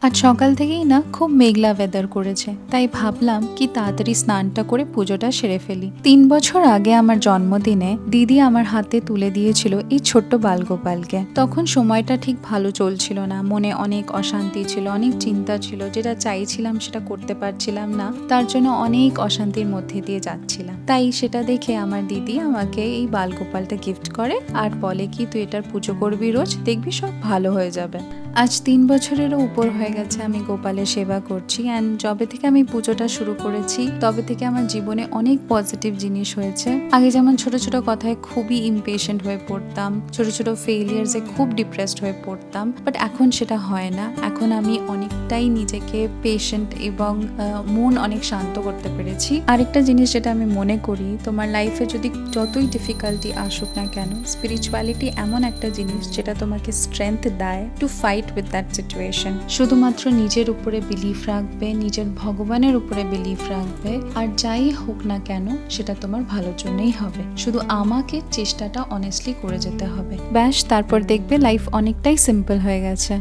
আজ সকাল থেকেই না খুব মেঘলা ওয়েদার করেছে, তাই ভাবলাম কি তাড়াতাড়ি স্নানটা করে পুজোটা সেরে ফেলি। 3 বছর আগে আমার জন্মদিনে দিদি আমার হাতে তুলে দিয়েছিল এই ছোট্ট বালগোপালকে। তখন সময়টা ঠিক ভালো চলছিল না, মনে অনেক অশান্তি ছিল, অনেক চিন্তা ছিল, যেটা চাইছিলাম সেটা করতে পারছিলাম না, তার জন্য অনেক অশান্তির মধ্যে দিয়ে যাচ্ছিলাম। তাই সেটা দেখে আমার দিদি আমাকে এই বালগোপালটা গিফট করে আর বলে কি তুই এটার পুজো করবি রোজ, দেখবি সব ভালো হয়ে যাবে। আজ 3 বছরেরও উপর হয়ে গেছে আমি গোপালের সেবা করছি, অ্যান্ড যবে থেকে আমি পুজোটা শুরু করেছি তবে থেকে আমার জীবনে অনেক পজিটিভ জিনিস হয়েছে। আগে যেমন ছোট ছোট কথায় খুবই ইমপেশেন্ট হয়ে পড়তাম, ছোট ছোট ফেলিয়ার্সে খুব ডিপ্রেসড হয়ে পড়তাম, বাট এখন সেটা হয় না। এখন আমি অনেকটাই নিজেকে পেশেন্ট এবং মন অনেক শান্ত করতে পেরেছি। আরেকটা জিনিস যেটা আমি মনে করি, তোমার লাইফে যদি যতই ডিফিকাল্টি আসুক না কেন, স্পিরিচুয়ালিটি এমন একটা জিনিস যেটা তোমাকে স্ট্রেংথ দেয় to fight with that situation. শুধুমাত্র নিজের উপরে বিলিফ রাখবে, নিজের ভগবানের উপরে বিলিফ রাখবে, আর যাই হোক না কেন সেটা তোমার ভালোর জন্যই হবে। শুধু আমাকে চেষ্টাটা অনেস্টলি করে যেতে হবে, ব্যাস, তারপর দেখবে লাইফ অনেকটাই সিম্পল হয়ে গেছে।